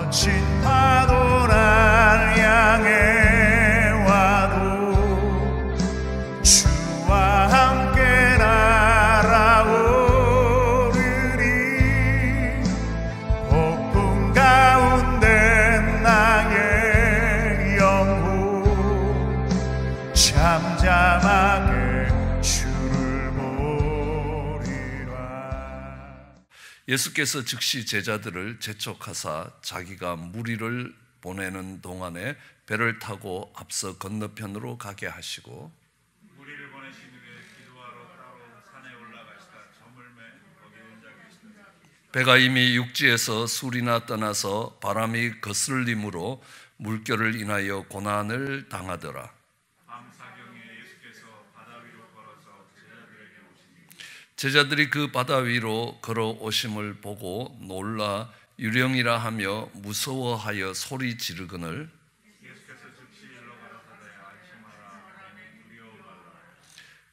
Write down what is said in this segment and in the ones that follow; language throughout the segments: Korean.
거친 파도 날 향해 와도 주와 함께 날아오르리. 폭풍 가운데 나의 영혼 잠잠하게 주를 보리라. 예수께서 즉시 제자들을 재촉하사 자기가 무리를 보내는 동안에 배를 타고 앞서 건너편으로 가게 하시고 무리를 보내신 후에 기도하러 따로 산에 올라가시다 저물매 거기 혼자 계시더라. 배가 이미 육지에서 술이나 떠나서 바람이 거슬림으로 물결을 인하여 고난을 당하더라. 밤사경에 예수께서 바다 위로 걸어서 제자들에게 오시니 제자들이 그 바다 위로 걸어오심을 보고 놀라 유령이라 하며 무서워하여 소리 지르거늘 예수께서 즉시 일러 가라사대 안심하라 나는 두려워하라.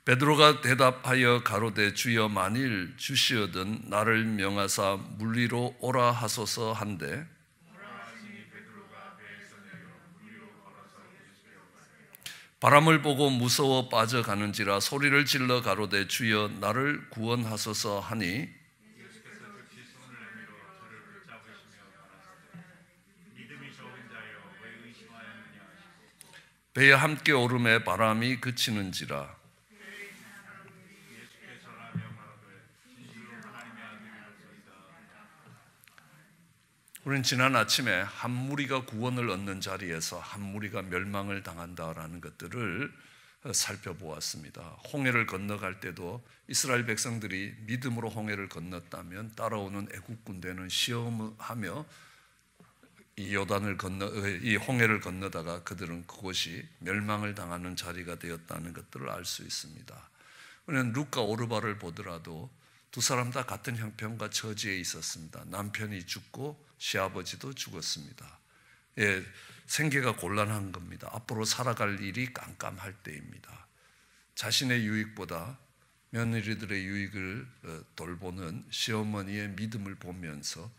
베드로가 대답하여 가로되 주여 만일 주시어든 나를 명하사 물리로 오라 하소서 한데 바람을 보고 무서워 빠져가는지라 소리를 질러 가로되 주여 나를 구원하소서 하니 예수께서 즉시 손을 내밀어 저를 붙잡으시며 가라사대 믿음이 적은 자여 왜 의심하였느냐 하시고 배에 함께 오름에 바람이 그치는지라. 예수께 전하며 가로되 진실로 하나님의 아들이로소이다. 우리는 지난 아침에 한 무리가 구원을 얻는 자리에서 한 무리가 멸망을 당한다라는 것들을 살펴보았습니다. 홍해를 건너갈 때도 이스라엘 백성들이 믿음으로 홍해를 건넜다면 따라오는 애국 군대는 시험하며 이 요단을 이 홍해를 건너다가 그들은 그곳이 멸망을 당하는 자리가 되었다는 것들을 알 수 있습니다. 우리는 루카 오르바를 보더라도 두 사람 다 같은 형편과 처지에 있었습니다. 남편이 죽고 시아버지도 죽었습니다. 예, 생계가 곤란한 겁니다. 앞으로 살아갈 일이 깜깜할 때입니다. 자신의 유익보다 며느리들의 유익을 돌보는 시어머니의 믿음을 보면서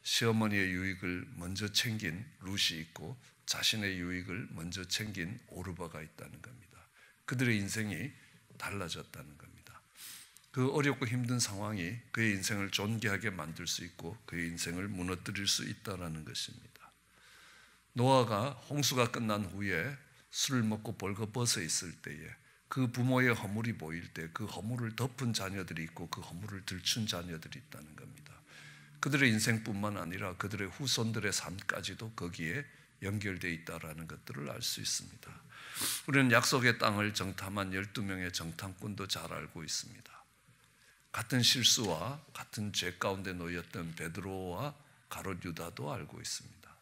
시어머니의 유익을 먼저 챙긴 룻이 있고 자신의 유익을 먼저 챙긴 오르바가 있다는 겁니다. 그들의 인생이 달라졌다는 겁니다. 그 어렵고 힘든 상황이 그의 인생을 존귀하게 만들 수 있고 그의 인생을 무너뜨릴 수 있다는 것입니다. 노아가 홍수가 끝난 후에 술을 먹고 벌거벗어 있을 때에 그 부모의 허물이 보일 때 그 허물을 덮은 자녀들이 있고 그 허물을 들춘 자녀들이 있다는 겁니다. 그들의 인생뿐만 아니라 그들의 후손들의 삶까지도 거기에 연결되어 있다는 것들을 알 수 있습니다. 우리는 약속의 땅을 정탐한 12명의 정탐꾼도 잘 알고 있습니다. 같은 실수와 같은 죄 가운데 놓였던 베드로와 가롯 유다도 알고 있습니다.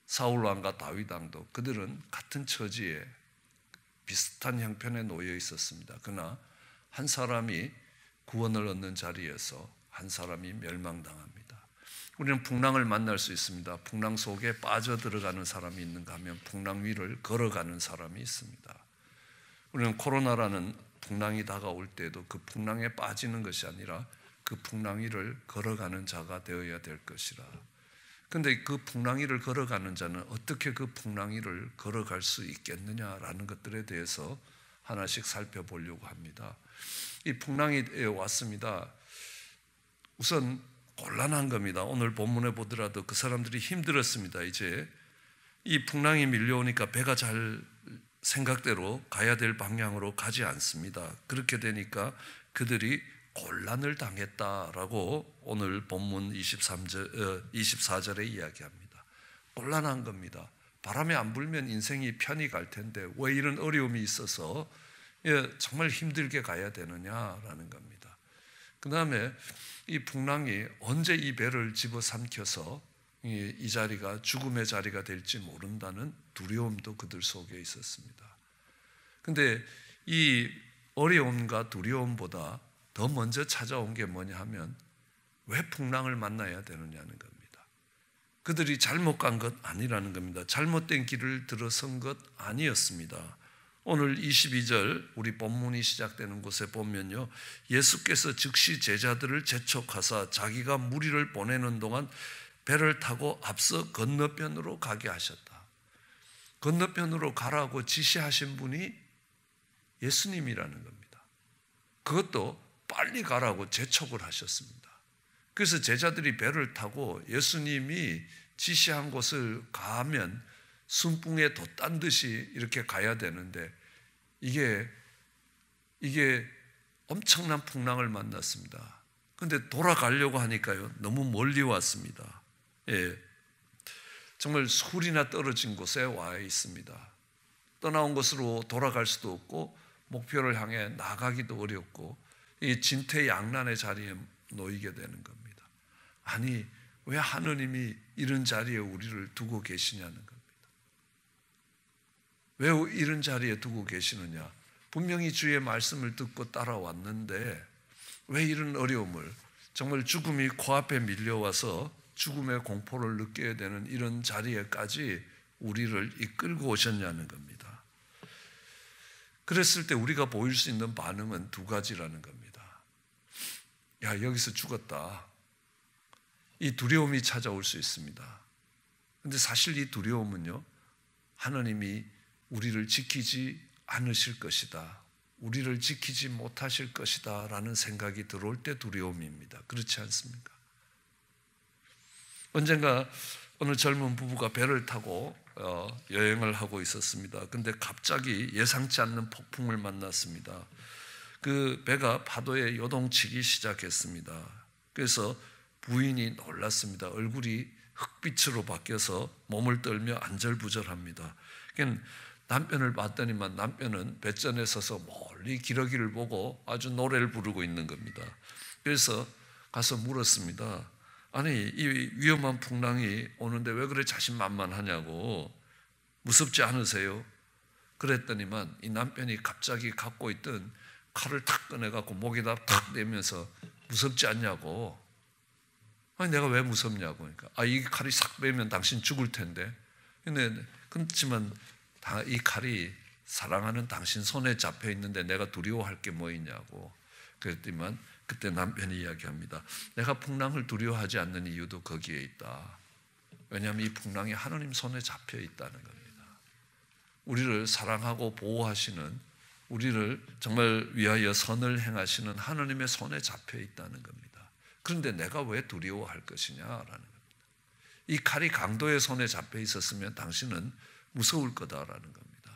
사울 왕과 다윗 왕도 그들은 같은 처지에 비슷한 형편에 놓여 있었습니다. 그러나 한 사람이 구원을 얻는 자리에서 한 사람이 멸망당합니다. 우리는 풍랑을 만날 수 있습니다. 풍랑 속에 빠져들어가는 사람이 있는가 하면 풍랑 위를 걸어가는 사람이 있습니다. 우리는 코로나라는 풍랑이 다가올 때도 그 풍랑에 빠지는 것이 아니라 그 풍랑 위를 걸어가는 자가 되어야 될 것이라. 그런데 그 풍랑 위를 걸어가는 자는 어떻게 그 풍랑 위를 걸어갈 수 있겠느냐라는 것들에 대해서 하나씩 살펴보려고 합니다. 이 풍랑이 왔습니다. 우선 곤란한 겁니다. 오늘 본문에 보더라도 그 사람들이 힘들었습니다. 이제 이 풍랑이 밀려오니까 배가 잘 생각대로 가야 될 방향으로 가지 않습니다. 그렇게 되니까 그들이 곤란을 당했다라고 오늘 본문 24절에 이야기합니다. 곤란한 겁니다. 바람이 안 불면 인생이 편히 갈 텐데 왜 이런 어려움이 있어서 정말 힘들게 가야 되느냐라는 겁니다. 그 다음에 이 풍랑이 언제 이 배를 집어삼켜서 이 자리가 죽음의 자리가 될지 모른다는 두려움도 그들 속에 있었습니다. 그런데 이 어려움과 두려움보다 더 먼저 찾아온 게 뭐냐 하면 왜 풍랑을 만나야 되느냐는 겁니다. 그들이 잘못 간 것 아니라는 겁니다. 잘못된 길을 들어선 것 아니었습니다. 오늘 22절 우리 본문이 시작되는 곳에 보면요, 예수께서 즉시 제자들을 재촉하사 자기가 무리를 보내는 동안 배를 타고 앞서 건너편으로 가게 하셨다. 건너편으로 가라고 지시하신 분이 예수님이라는 겁니다. 그것도 빨리 가라고 재촉을 하셨습니다. 그래서 제자들이 배를 타고 예수님이 지시한 곳을 가면 순풍에 돛단 듯이 이렇게 가야 되는데 이게 엄청난 풍랑을 만났습니다. 그런데 돌아가려고 하니까요, 너무 멀리 왔습니다. 예, 정말 술이나 떨어진 곳에 와 있습니다. 떠나온 곳으로 돌아갈 수도 없고 목표를 향해 나가기도 어렵고 이 진퇴양난의 자리에 놓이게 되는 겁니다. 아니, 왜 하느님이 이런 자리에 우리를 두고 계시냐는 겁니다. 왜 이런 자리에 두고 계시느냐? 분명히 주의 말씀을 듣고 따라왔는데 왜 이런 어려움을, 정말 죽음이 코앞에 밀려와서 죽음의 공포를 느껴야 되는 이런 자리에까지 우리를 이끌고 오셨냐는 겁니다. 그랬을 때 우리가 보일 수 있는 반응은 두 가지라는 겁니다. 야, 여기서 죽었다. 이 두려움이 찾아올 수 있습니다. 그런데 사실 이 두려움은요, 하나님이 우리를 지키지 않으실 것이다, 우리를 지키지 못하실 것이다 라는 생각이 들어올 때 두려움입니다. 그렇지 않습니까? 언젠가 어느 젊은 부부가 배를 타고 여행을 하고 있었습니다. 근데 갑자기 예상치 않는 폭풍을 만났습니다. 그 배가 파도에 요동치기 시작했습니다. 그래서 부인이 놀랐습니다. 얼굴이 흑빛으로 바뀌어서 몸을 떨며 안절부절합니다. 그러니까 남편을 봤더니만 남편은 배전에 서서 멀리 기러기를 보고 아주 노래를 부르고 있는 겁니다. 그래서 가서 물었습니다. 아니, 이 위험한 풍랑이 오는데 왜 그래 자신만만하냐고, 무섭지 않으세요? 그랬더니만 이 남편이 갑자기 갖고 있던 칼을 탁 꺼내갖고 목에다 탁 대면서 무섭지 않냐고. 아니, 내가 왜 무섭냐고. 그러니까 이 칼이 싹 빼면 당신 죽을 텐데. 근데 그렇지만 이 칼이 사랑하는 당신 손에 잡혀 있는데 내가 두려워할 게 뭐 있냐고. 그랬더니만 그때 남편이 이야기합니다. 내가 풍랑을 두려워하지 않는 이유도 거기에 있다. 왜냐하면 이 풍랑이 하나님 손에 잡혀 있다는 겁니다. 우리를 사랑하고 보호하시는, 우리를 정말 위하여 선을 행하시는 하나님의 손에 잡혀 있다는 겁니다. 그런데 내가 왜 두려워할 것이냐라는 겁니다. 이 칼이 강도의 손에 잡혀 있었으면 당신은 무서울 거다라는 겁니다.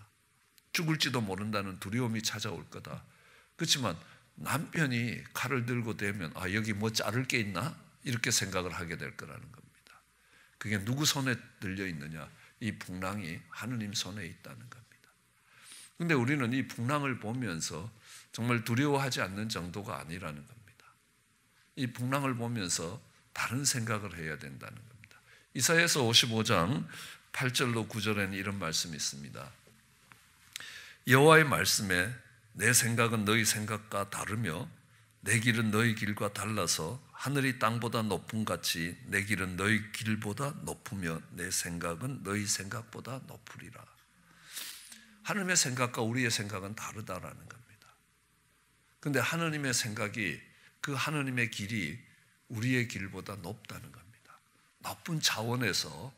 죽을지도 모른다는 두려움이 찾아올 거다. 그렇지만 남편이 칼을 들고 대면 여기 뭐 자를 게 있나? 이렇게 생각을 하게 될 거라는 겁니다. 그게 누구 손에 들려 있느냐? 이 풍랑이 하느님 손에 있다는 겁니다. 그런데 우리는 이 풍랑을 보면서 정말 두려워하지 않는 정도가 아니라는 겁니다. 이 풍랑을 보면서 다른 생각을 해야 된다는 겁니다. 이사야서 55장 8절로 9절에는 이런 말씀이 있습니다. 여호와의 말씀에 내 생각은 너희 생각과 다르며 내 길은 너희 길과 달라서 하늘이 땅보다 높음 같이 내 길은 너희 길보다 높으며 내 생각은 너희 생각보다 높으리라. 하나님의 생각과 우리의 생각은 다르다라는 겁니다. 그런데 하나님의 생각이, 그 하나님의 길이 우리의 길보다 높다는 겁니다. 높은 차원에서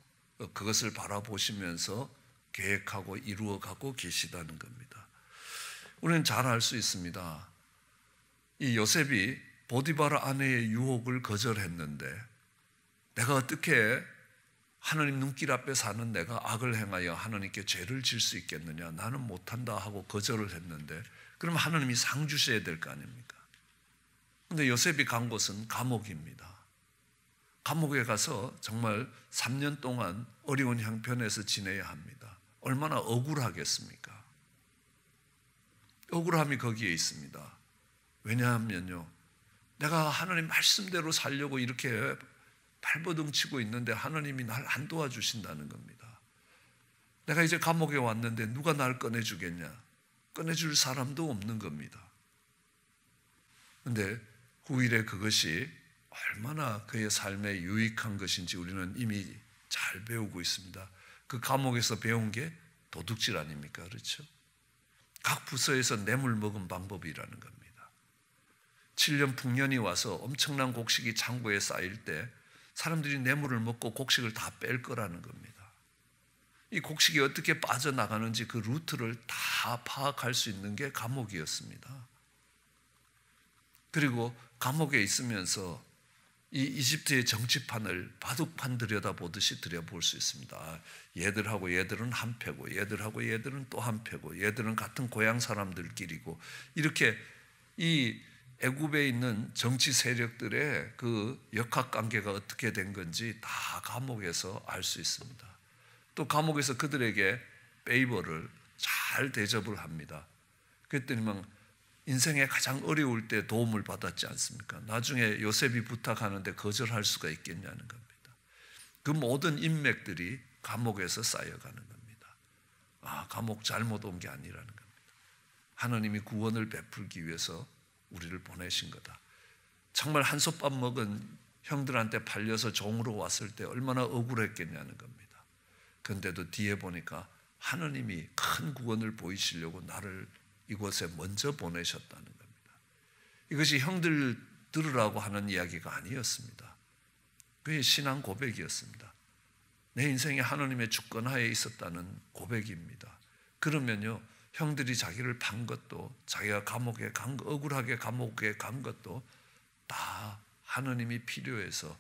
그것을 바라보시면서 계획하고 이루어가고 계시다는 겁니다. 우리는 잘 알 수 있습니다. 이 요셉이 보디바라 아내의 유혹을 거절했는데 내가 어떻게 하나님 눈길 앞에 사는 내가 악을 행하여 하나님께 죄를 질 수 있겠느냐, 나는 못한다 하고 거절을 했는데 그럼 하나님이 상 주셔야 될 거 아닙니까? 그런데 요셉이 간 곳은 감옥입니다. 감옥에 가서 정말 3년 동안 어려운 형편에서 지내야 합니다. 얼마나 억울하겠습니까? 억울함이 거기에 있습니다. 왜냐하면요, 내가 하나님 말씀대로 살려고 이렇게 발버둥 치고 있는데 하나님이 날 안 도와주신다는 겁니다. 내가 이제 감옥에 왔는데 누가 날 꺼내주겠냐? 꺼내줄 사람도 없는 겁니다. 그런데 후일에 그것이 얼마나 그의 삶에 유익한 것인지 우리는 이미 잘 배우고 있습니다. 그 감옥에서 배운 게 도둑질 아닙니까? 그렇죠? 각 부서에서 뇌물 먹은 방법이라는 겁니다. 7년 풍년이 와서 엄청난 곡식이 창고에 쌓일 때 사람들이 뇌물을 먹고 곡식을 다 뺄 거라는 겁니다. 이 곡식이 어떻게 빠져나가는지 그 루트를 다 파악할 수 있는 게 감옥이었습니다. 그리고 감옥에 있으면서 이 이집트의 정치판을 바둑판 들여다보듯이 들여볼 수 있습니다. 얘들은 한 패고 얘들은 또 한 패고 얘들은 같은 고향 사람들끼리고 이렇게 이 애굽에 있는 정치 세력들의 그 역학관계가 어떻게 된 건지 다 감옥에서 알 수 있습니다. 또 감옥에서 그들에게 페이버를 잘 대접을 합니다. 그랬더니만 인생에 가장 어려울 때 도움을 받았지 않습니까? 나중에 요셉이 부탁하는데 거절할 수가 있겠냐는 겁니다. 그 모든 인맥들이 감옥에서 쌓여가는 겁니다. 감옥 잘못 온 게 아니라는 겁니다. 하나님이 구원을 베풀기 위해서 우리를 보내신 거다. 정말 한솥밥 먹은 형들한테 팔려서 종으로 왔을 때 얼마나 억울했겠냐는 겁니다. 그런데도 뒤에 보니까 하나님이 큰 구원을 보이시려고 나를 이곳에 먼저 보내셨다는 겁니다. 이것이 형들 들으라고 하는 이야기가 아니었습니다. 그게 신앙 고백이었습니다. 내 인생에 하나님의 주권하에 있었다는 고백입니다. 그러면요, 형들이 자기를 판 것도, 자기가 억울하게 감옥에 간 것도 다 하나님이 필요해서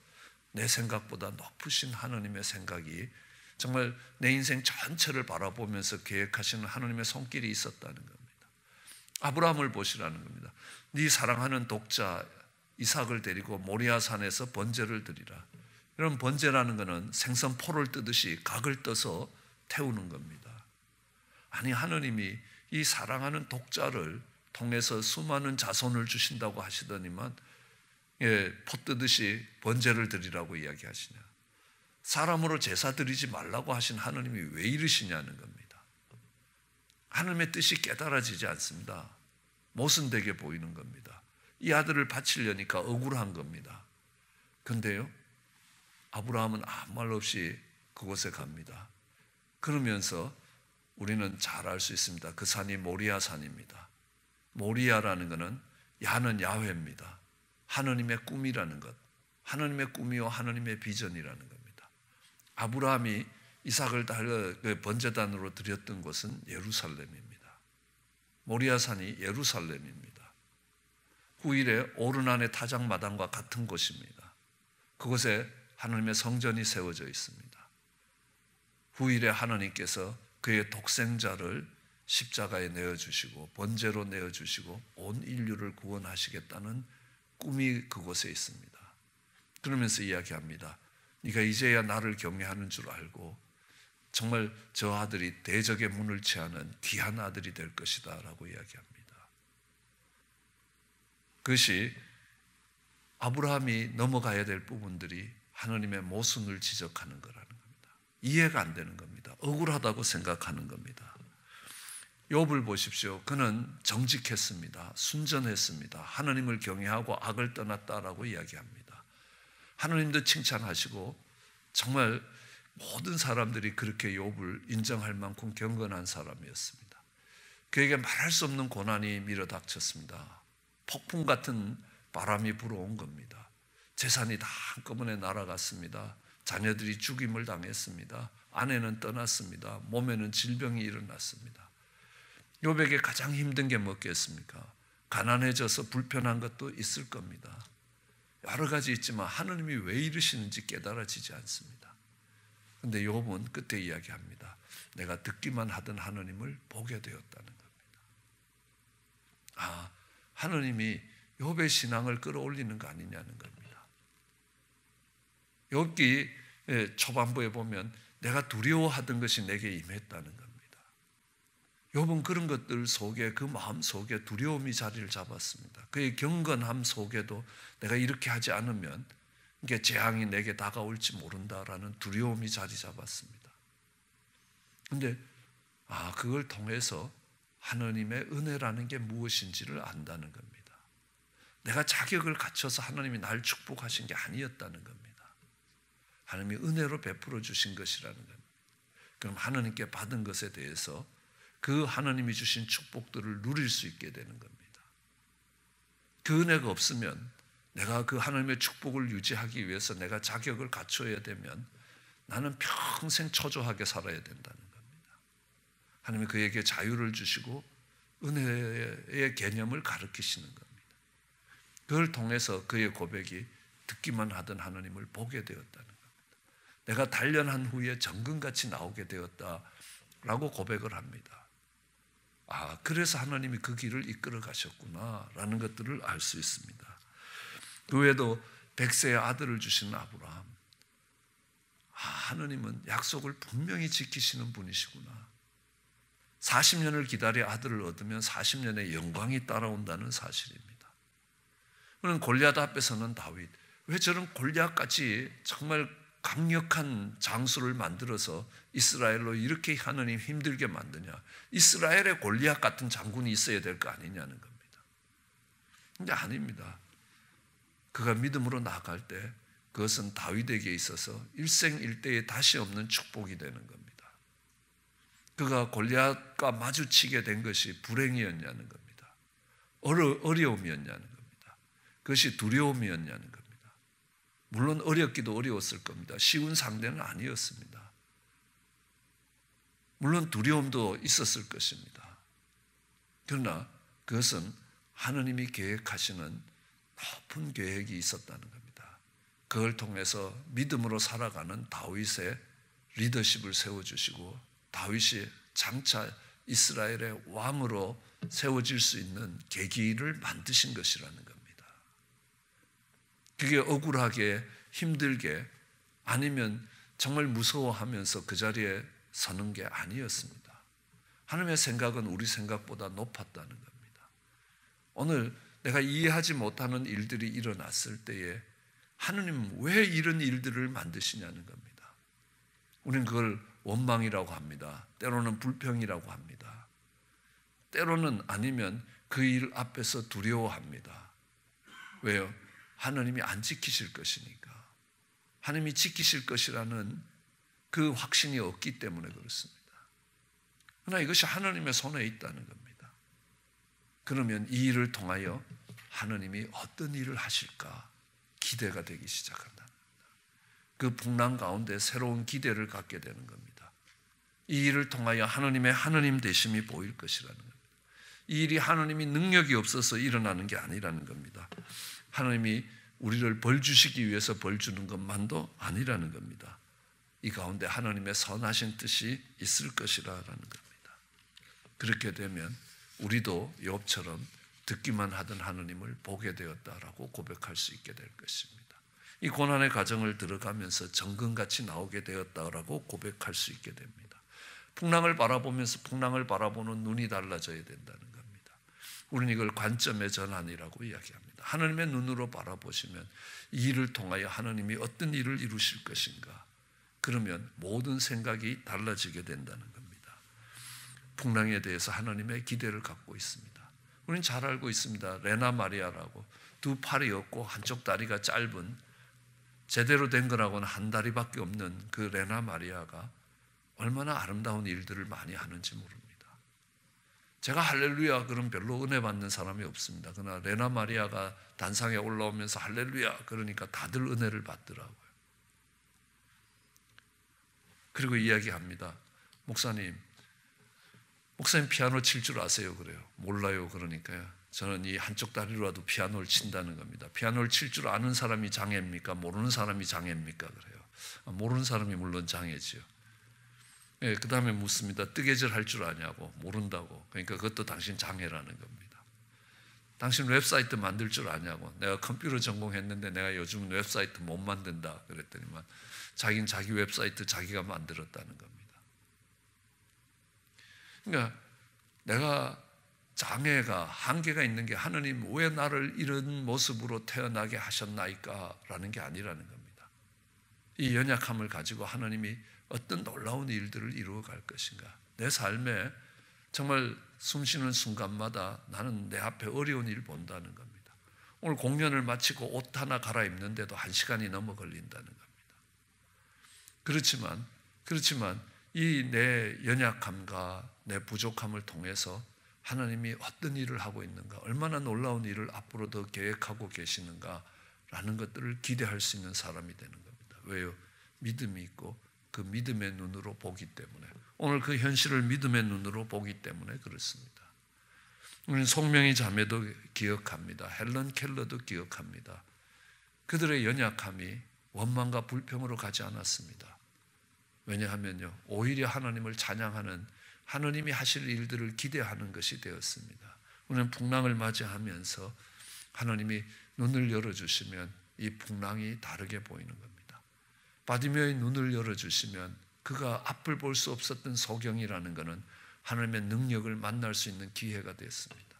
내 생각보다 높으신 하나님의 생각이 정말 내 인생 전체를 바라보면서 계획하시는 하나님의 손길이 있었다는 겁니다. 아브라함을 보시라는 겁니다. 네 사랑하는 독자 이삭을 데리고 모리아산에서 번제를 드리라. 이런 번제라는 것은 생선 포를 뜨듯이 각을 떠서 태우는 겁니다. 아니, 하나님이 이 사랑하는 독자를 통해서 수많은 자손을 주신다고 하시더니만 포 뜨듯이 번제를 드리라고 이야기하시냐. 사람으로 제사 드리지 말라고 하신 하나님이 왜 이러시냐는 겁니다. 하나님의 뜻이 깨달아지지 않습니다. 모순되게 보이는 겁니다. 이 아들을 바치려니까 억울한 겁니다. 그런데요, 아브라함은 아무 말 없이 그곳에 갑니다. 그러면서 우리는 잘 알 수 있습니다. 그 산이 모리아 산입니다. 모리아라는 것은 야는 야훼입니다. 하나님의 꿈이라는 것, 하나님의 꿈이요 하나님의 비전이라는 겁니다. 아브라함이 이삭을 번제단으로 드렸던 곳은 예루살렘입니다. 모리아산이 예루살렘입니다. 후일에 오르난의 타작마당과 같은 곳입니다. 그곳에 하나님의 성전이 세워져 있습니다. 후일에 하나님께서 그의 독생자를 십자가에 내어주시고 번제로 내어주시고 온 인류를 구원하시겠다는 꿈이 그곳에 있습니다. 그러면서 이야기합니다. 네가 이제야 나를 경외하는 줄 알고 정말 저 아들이 대적의 문을 취하는 귀한 아들이 될 것이다 라고 이야기합니다. 그것이 아브라함이 넘어가야 될 부분들이 하나님의 모순을 지적하는 거라는 겁니다. 이해가 안 되는 겁니다. 억울하다고 생각하는 겁니다. 욥을 보십시오. 그는 정직했습니다. 순전했습니다. 하나님을 경외하고 악을 떠났다라고 이야기합니다. 하나님도 칭찬하시고 정말 모든 사람들이 그렇게 욥을 인정할 만큼 경건한 사람이었습니다. 그에게 말할 수 없는 고난이 밀어닥쳤습니다. 폭풍 같은 바람이 불어온 겁니다. 재산이 다 한꺼번에 날아갔습니다. 자녀들이 죽임을 당했습니다. 아내는 떠났습니다. 몸에는 질병이 일어났습니다. 욥에게 가장 힘든 게 뭐겠습니까? 가난해져서 불편한 것도 있을 겁니다. 여러 가지 있지만 하나님이 왜 이러시는지 깨달아지지 않습니다. 그런데 욥은 끝에 이야기합니다. 내가 듣기만 하던 하나님을 보게 되었다는 겁니다. 하나님이 욥의 신앙을 끌어올리는 거 아니냐는 겁니다. 욥기 초반부에 보면 내가 두려워하던 것이 내게 임했다는 겁니다. 욥은 그런 것들 속에 그 마음 속에 두려움이 자리를 잡았습니다. 그의 경건함 속에도 내가 이렇게 하지 않으면 이게 재앙이 내게 다가올지 모른다라는 두려움이 자리 잡았습니다. 그런데 그걸 통해서 하나님의 은혜라는 게 무엇인지를 안다는 겁니다. 내가 자격을 갖춰서 하나님이 날 축복하신 게 아니었다는 겁니다. 하나님이 은혜로 베풀어 주신 것이라는 겁니다. 그럼 하나님께 받은 것에 대해서 그 하나님이 주신 축복들을 누릴 수 있게 되는 겁니다. 그 은혜가 없으면 내가 그 하나님의 축복을 유지하기 위해서 내가 자격을 갖춰야 되면 나는 평생 초조하게 살아야 된다는 겁니다. 하나님이 그에게 자유를 주시고 은혜의 개념을 가르치시는 겁니다. 그걸 통해서 그의 고백이 듣기만 하던 하나님을 보게 되었다는 겁니다. 내가 단련한 후에 정금같이 나오게 되었다라고 고백을 합니다. 그래서 하나님이 그 길을 이끌어 가셨구나라는 것들을 알 수 있습니다. 그 외에도 100세의 아들을 주신 아브라함, 하나님은 약속을 분명히 지키시는 분이시구나. 40년을 기다려 아들을 얻으면 40년의 영광이 따라온다는 사실입니다. 그는 골리앗 앞에서는 다윗, 왜 저런 골리앗같이 정말 강력한 장수를 만들어서 이스라엘로 이렇게 하나님 힘들게 만드냐. 이스라엘의 골리앗 같은 장군이 있어야 될 거 아니냐는 겁니다. 근데 아닙니다. 그가 믿음으로 나아갈 때 그것은 다윗에게 있어서 일생일대에 다시 없는 축복이 되는 겁니다. 그가 골리앗과 마주치게 된 것이 불행이었냐는 겁니다. 어려움이었냐는 겁니다. 그것이 두려움이었냐는 겁니다. 물론 어렵기도 어려웠을 겁니다. 쉬운 상대는 아니었습니다. 물론 두려움도 있었을 것입니다. 그러나 그것은 하나님이 계획하시는 높은 계획이 있었다는 겁니다. 그걸 통해서 믿음으로 살아가는 다윗의 리더십을 세워주시고 다윗이 장차 이스라엘의 왕으로 세워질 수 있는 계기를 만드신 것이라는 겁니다. 그게 억울하게 힘들게 아니면 정말 무서워하면서 그 자리에 서는 게 아니었습니다. 하나님의 생각은 우리 생각보다 높았다는 겁니다. 오늘 내가 이해하지 못하는 일들이 일어났을 때에 하나님은 왜 이런 일들을 만드시냐는 겁니다. 우리는 그걸 원망이라고 합니다. 때로는 불평이라고 합니다. 때로는 아니면 그 일 앞에서 두려워합니다. 왜요? 하나님이 안 지키실 것이니까. 하나님이 지키실 것이라는 그 확신이 없기 때문에 그렇습니다. 그러나 이것이 하나님의 손에 있다는 겁니다. 그러면 이 일을 통하여 하나님이 어떤 일을 하실까 기대가 되기 시작한다. 그 풍랑 가운데 새로운 기대를 갖게 되는 겁니다. 이 일을 통하여 하나님의 하나님 되심이 보일 것이라는 겁니다. 이 일이 하나님이 능력이 없어서 일어나는 게 아니라는 겁니다. 하나님이 우리를 벌 주시기 위해서 벌 주는 것만도 아니라는 겁니다. 이 가운데 하나님의 선하신 뜻이 있을 것이라는 겁니다. 그렇게 되면 우리도 욥처럼 듣기만 하던 하나님을 보게 되었다라고 고백할 수 있게 될 것입니다. 이 고난의 과정을 들어가면서 정금같이 나오게 되었다라고 고백할 수 있게 됩니다. 풍랑을 바라보면서 풍랑을 바라보는 눈이 달라져야 된다는 겁니다. 우리는 이걸 관점의 전환이라고 이야기합니다. 하나님의 눈으로 바라보시면 이 일을 통하여 하나님이 어떤 일을 이루실 것인가, 그러면 모든 생각이 달라지게 된다는 겁니다. 풍랑에 대해서 하나님의 기대를 갖고 있습니다. 우리는 잘 알고 있습니다. 레나 마리아라고 두 팔이 없고 한쪽 다리가 짧은, 제대로 된 거라고는 한 다리밖에 없는 그 레나 마리아가 얼마나 아름다운 일들을 많이 하는지 모릅니다. 제가 할렐루야 그럼 별로 은혜 받는 사람이 없습니다. 그러나 레나 마리아가 단상에 올라오면서 할렐루야 그러니까 다들 은혜를 받더라고요. 그리고 이야기합니다. 목사님 피아노 칠 줄 아세요? 그래요. 몰라요. 그러니까요. 저는 이 한쪽 다리로라도 피아노를 친다는 겁니다. 피아노를 칠 줄 아는 사람이 장애입니까? 모르는 사람이 장애입니까? 그래요. 모르는 사람이 물론 장애지요. 네, 그 다음에 묻습니다. 뜨개질 할 줄 아냐고. 모른다고. 그러니까 그것도 당신 장애라는 겁니다. 당신 웹사이트 만들 줄 아냐고. 내가 컴퓨터 전공했는데 내가 요즘은 웹사이트 못 만든다 그랬더니만 자기는 자기 웹사이트 자기가 만들었다는 겁니다. 그러니까 내가 장애가 한계가 있는 게 하나님 왜 나를 이런 모습으로 태어나게 하셨나이까 라는 게 아니라는 겁니다. 이 연약함을 가지고 하나님이 어떤 놀라운 일들을 이루어 갈 것인가. 내 삶에 정말 숨쉬는 순간마다 나는 내 앞에 어려운 일을 본다는 겁니다. 오늘 공연을 마치고 옷 하나 갈아입는데도 1시간이 넘어 걸린다는 겁니다. 그렇지만 이 내 연약함과 내 부족함을 통해서 하나님이 어떤 일을 하고 있는가, 얼마나 놀라운 일을 앞으로 더 계획하고 계시는가 라는 것들을 기대할 수 있는 사람이 되는 겁니다. 왜요? 믿음이 있고 그 믿음의 눈으로 보기 때문에, 오늘 그 현실을 믿음의 눈으로 보기 때문에 그렇습니다. 우리는 송명희 자매도 기억합니다. 헬런 켈러도 기억합니다. 그들의 연약함이 원망과 불평으로 가지 않았습니다. 왜냐하면요, 오히려 하나님을 찬양하는, 하나님이 하실 일들을 기대하는 것이 되었습니다. 우리는 풍랑을 맞이하면서 하나님이 눈을 열어주시면 이 풍랑이 다르게 보이는 겁니다. 바디메오의 눈을 열어주시면 그가 앞을 볼 수 없었던 소경이라는 것은 하나님의 능력을 만날 수 있는 기회가 됐습니다.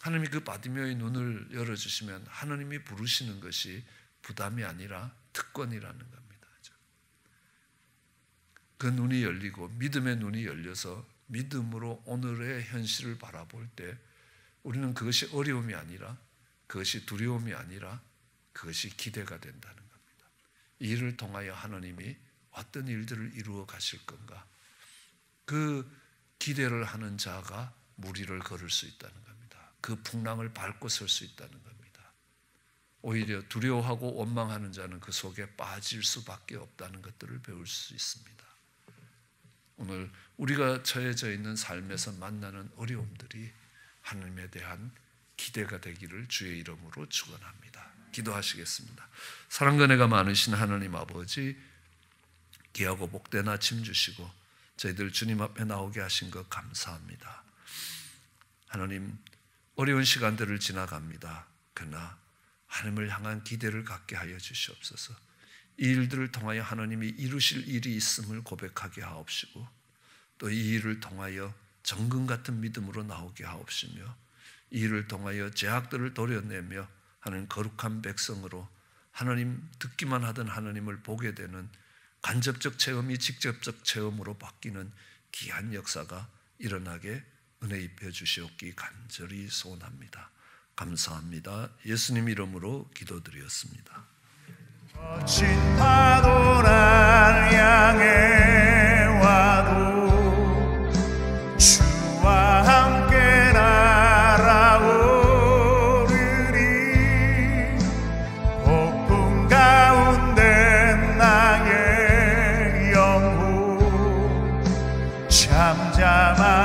하나님이 그 바디메오의 눈을 열어주시면 하나님이 부르시는 것이 부담이 아니라 특권이라는 겁니다. 그 눈이 열리고 믿음의 눈이 열려서 믿음으로 오늘의 현실을 바라볼 때 우리는 그것이 어려움이 아니라, 그것이 두려움이 아니라 그것이 기대가 된다는 겁니다. 이 일을 통하여 하나님이 어떤 일들을 이루어 가실 건가, 그 기대를 하는 자가 무리를 걸을 수 있다는 겁니다. 그 풍랑을 밟고 설 수 있다는 겁니다. 오히려 두려워하고 원망하는 자는 그 속에 빠질 수밖에 없다는 것들을 배울 수 있습니다. 오늘 우리가 처해져 있는 삶에서 만나는 어려움들이 하나님에 대한 기대가 되기를 주의 이름으로 축원합니다. 기도하시겠습니다. 사랑과 은혜가 많으신 하나님 아버지, 귀하고 복된 아침 주시고 저희들 주님 앞에 나오게 하신 것 감사합니다. 하나님, 어려운 시간들을 지나갑니다. 그러나 하나님을 향한 기대를 갖게 하여 주시옵소서. 이 일들을 통하여 하나님이 이루실 일이 있음을 고백하게 하옵시고, 또 이 일을 통하여 정금 같은 믿음으로 나오게 하옵시며, 이 일을 통하여 죄악들을 도려내며 하는 거룩한 백성으로 하나님, 듣기만 하던 하나님을 보게 되는 간접적 체험이 직접적 체험으로 바뀌는 귀한 역사가 일어나게 은혜 입혀 주시옵기 간절히 소원합니다. 감사합니다. 예수님 이름으로 기도드렸습니다. 거친 파도를 향해 와도 주와 함께 날아오르리. 폭풍 가운데 나의 영혼 잠잠한